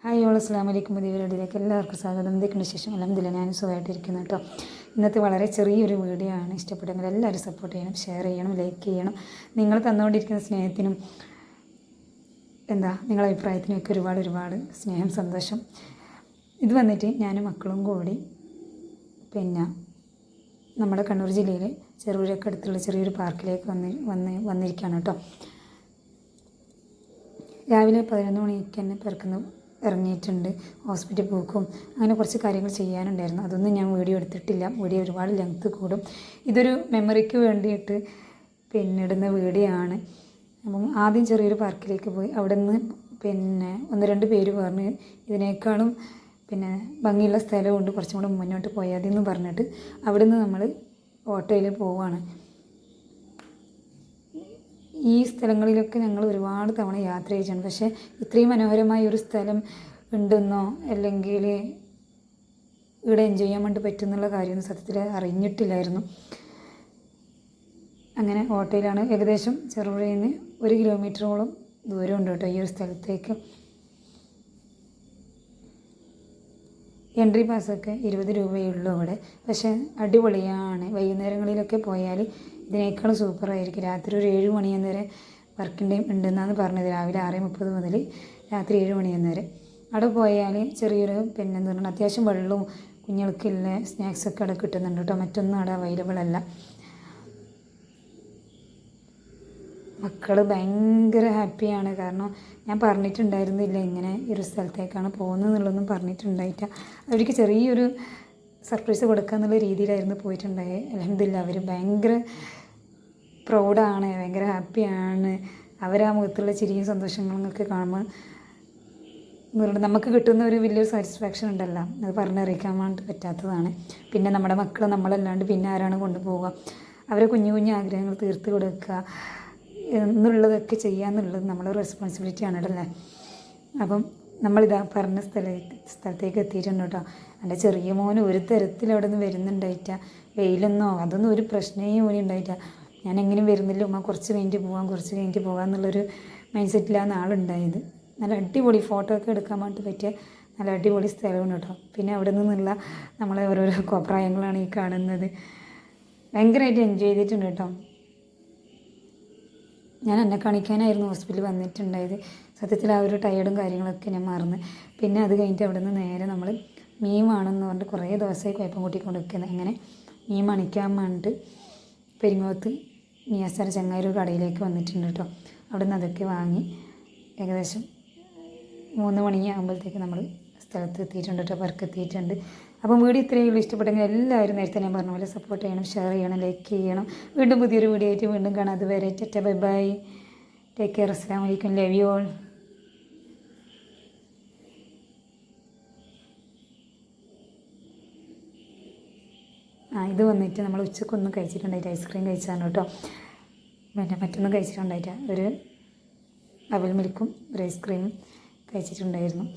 Hi all അസ്സലാമു അലൈക്കും. പുതിയ വീഡിയോയിലേക്ക് എല്ലാവർക്കും സ്വാഗതം. എന്തൊക്കെയുണ്ട് വിശേഷം? അൽഹംദുലില്ലാ ഞാൻ സുഖമായിട്ടിരിക്കുന്നു കേട്ടോ. ഇന്നത്തെ വളരെ ചെറിയൊരു വീഡിയോ ആണ്. ഇഷ്ടപ്പെട്ടെങ്കിൽ എല്ലാവരും സപ്പോർട്ട് ചെയ്യണം, ഷെയർ ചെയ്യണം, ലൈക്ക് ചെയ്യണം. നിങ്ങൾ തന്നുകൊണ്ടിരിക്കുന്ന സ്നേഹത്തിനും നിങ്ങളുടെ അഭിപ്രായത്തിനൊക്കെ ഒരുപാട് സ്നേഹം, സന്തോഷം. ഇത് വന്നിട്ട് ഞാനും മക്കളും കൂടി നമ്മുടെ കണ്ണൂർ ജില്ലയിലെ ചെറുപുഴയ്ക്ക് അടുത്തുള്ള ചെറിയൊരു പാർക്കിലേക്ക് വന്നിരിക്കുകയാണ് കേട്ടോ. രാവിലെ 11 മണിക്ക് തന്നെ ഇറങ്ങിയിട്ടുണ്ട്. ഹോസ്പിറ്റൽ പോക്കും അങ്ങനെ കുറച്ച് കാര്യങ്ങൾ ചെയ്യാനുണ്ടായിരുന്നു. അതൊന്നും ഞാൻ വീഡിയോ എടുത്തിട്ടില്ല. വീഡിയോ ഒരുപാട് ലെങ്ത്ത് കൂടും. ഇതൊരു മെമ്മറിക്ക് വേണ്ടിയിട്ട് ഇടുന്ന വീഡിയോ ആണ്. അപ്പം ആദ്യം ചെറിയൊരു പാർക്കിലേക്ക് പോയി. അവിടെ നിന്ന് 1-2 പേര് പറഞ്ഞ് ഇതിനേക്കാളും ഭംഗിയുള്ള സ്ഥലമുണ്ട്, കുറച്ചും കൂടെ മുന്നോട്ട് പോയാൽ മതി എന്ന് പറഞ്ഞിട്ട് അവിടെ നിന്ന് നമ്മൾ ഓട്ടോയിൽ പോവുകയാണ്. ഈ സ്ഥലങ്ങളിലൊക്കെ ഞങ്ങൾ ഒരുപാട് തവണ യാത്ര ചെയ്തിട്ടുണ്ട്. പക്ഷേ ഇത്രയും മനോഹരമായ ഒരു സ്ഥലം ഉണ്ടെന്നോ അല്ലെങ്കിൽ ഇവിടെ എൻജോയ് ചെയ്യാൻ വേണ്ടി പറ്റുന്നുള്ള കാര്യമൊന്നും സത്യത്തിൽ അറിഞ്ഞിട്ടില്ലായിരുന്നു. അങ്ങനെ ഓട്ടോയിലാണ്. ഏകദേശം ചെറുപുഴയിൽ നിന്ന് 1 കിലോമീറ്ററോളം ദൂരമുണ്ട് കേട്ടോ ഈ ഒരു സ്ഥലത്തേക്ക്. എൻട്രി പാസ്സൊക്കെ 20 രൂപയേ ഉള്ളൂ അവിടെ. പക്ഷേ അടിപൊളിയാണ്. വൈകുന്നേരങ്ങളിലൊക്കെ പോയാൽ ഇതിനേക്കാളും സൂപ്പറായിരിക്കും. രാത്രി ഒരു 7 മണി വരെ വർക്കിംഗ് ടൈം ഉണ്ടെന്നാണ് പറഞ്ഞത്. രാവിലെ 6:30 മുതൽ രാത്രി 7 മണി വരെ. അവിടെ പോയാൽ ചെറിയൊരു അത്യാവശ്യം വെള്ളവും കുഞ്ഞുങ്ങൾക്കുള്ള സ്നാക്സൊക്കെ അവിടെ കിട്ടുന്നുണ്ട് കേട്ടോ. മറ്റൊന്നും അവിടെ അവൈലബിൾ അല്ല. മക്കൾ ഭയങ്കര ഹാപ്പിയാണ്. കാരണം ഞാൻ പറഞ്ഞിട്ടുണ്ടായിരുന്നില്ല ഇങ്ങനെ ഒരു സ്ഥലത്തേക്കാണ് പോകുന്നത് എന്നുള്ളതൊന്നും പറഞ്ഞിട്ടുണ്ടായിട്ട. അവർക്ക് ചെറിയൊരു സർപ്രൈസ് കൊടുക്കുക എന്നുള്ള രീതിയിലായിരുന്നു പോയിട്ടുണ്ടായത്. അൽഹംദുലില്ലാ അവർ ഭയങ്കര പ്രൗഡാണ്, ഭയങ്കര ഹാപ്പിയാണ്. അവരാ മുഖത്തുള്ള ചിരിയും സന്തോഷങ്ങളൊക്കെ കാണുമ്പോൾ നമുക്ക് കിട്ടുന്ന ഒരു വലിയൊരു സാറ്റിസ്ഫാക്ഷൻ ഉണ്ടല്ലോ, അത് പറഞ്ഞറിയിക്കാൻ വേണ്ടി പറ്റാത്തതാണ്. പിന്നെ നമ്മുടെ മക്കൾ നമ്മളല്ലാണ്ട് പിന്നെ ആരാണ് കൊണ്ടുപോവുക? അവരെ കുഞ്ഞു ആഗ്രഹങ്ങൾ തീർത്ത് കൊടുക്കുക എന്നുള്ളതൊക്കെ ചെയ്യാന്നുള്ളത് നമ്മളെ റെസ്പോൺസിബിലിറ്റിയാണ് അല്ലേ. അപ്പം നമ്മളിതാ പറഞ്ഞ സ്ഥലത്തേക്ക് എത്തിയിട്ടുണ്ട് കേട്ടോ. എൻ്റെ ചെറിയ മോന് ഒരു തരത്തിൽ അവിടെ നിന്ന് വരുന്നുണ്ടായിട്ട. വെയിലെന്നോ അതൊന്നും ഒരു പ്രശ്നമേ മോന് ഉണ്ടായിട്ട. ഞാൻ എങ്ങനെയും വരുന്നില്ല ഉമ്മ, കുറച്ച് കഴിഞ്ഞിട്ട് പോകാം എന്നുള്ളൊരു മൈൻഡ് സെറ്റിലാണ് ആളുണ്ടായത്. നല്ല അടിപൊളി ഫോട്ടോ ഒക്കെ എടുക്കാൻ വേണ്ടി പറ്റിയ നല്ല അടിപൊളി സ്ഥലമാണ് കേട്ടോ. പിന്നെ അവിടെ നിന്നുള്ള നമ്മളെ ഓരോരോ കോപ്രായങ്ങളാണ് ഈ കാണുന്നത്. ഭയങ്കരമായിട്ട് എൻജോയ് ചെയ്തിട്ടുണ്ട് കേട്ടോ. ഞാൻ എന്നെ കാണിക്കാനായിരുന്നു ഹോസ്പിറ്റലിൽ വന്നിട്ടുണ്ടായത്. സത്യത്തിൽ ആ ഒരു ടയേർഡും കാര്യങ്ങളൊക്കെ ഞാൻ മറന്ന്. പിന്നെ അത് കഴിഞ്ഞിട്ട് അവിടെ നിന്ന് നേരെ നമ്മൾ മീൻ വേണമെന്ന് പറഞ്ഞിട്ട് കുറേ ദിവസമായി കുഴപ്പം കൂട്ടിക്കൊണ്ട് വെക്കുന്നത്. അങ്ങനെ മീൻ മണിക്കാൻ വേണ്ടിയിട്ട് പെരിങ്ങോത്ത് നിയാസാര ചങ്ങായി ഒരു കടയിലേക്ക് വന്നിട്ടുണ്ട് കേട്ടോ. അവിടെ നിന്ന് അതൊക്കെ വാങ്ങി ഏകദേശം 3 മണിയാകുമ്പോഴത്തേക്ക് നമ്മൾ സ്ഥലത്ത് എത്തിയിട്ടുണ്ട് കേട്ടോ, പറക്കെത്തിയിട്ടുണ്ട്. അപ്പം വീഡിയോ ഇത്രയേ ഉള്ളൂ. ഇഷ്ടപ്പെട്ടെങ്കിൽ എല്ലാവരും നേരത്തെ ഞാൻ പറഞ്ഞ പോലെ സപ്പോർട്ട് ചെയ്യണം, ഷെയർ ചെയ്യണം, ലൈക്ക് ചെയ്യണം. വീണ്ടും പുതിയൊരു വീഡിയോ ആയിട്ട് വീണ്ടും കാണാം. അതുവരെ Tata, bye bye, take care, അസ്സലാമു അലൈക്കും, ലവ് യു ഓൾ. ഇത് വന്നിട്ട് നമ്മൾ ഉച്ചക്കൊന്നും കഴിച്ചിട്ടുണ്ടായിട്ട് ഐസ്ക്രീം കഴിച്ചാണ് കേട്ടോ. മറ്റൊന്നും കഴിച്ചിട്ടുണ്ടായിട്ട് ഒരു അവൽ മിൽക്കും ഒരു ഐസ്ക്രീമും കഴിച്ചിട്ടുണ്ടായിരുന്നു.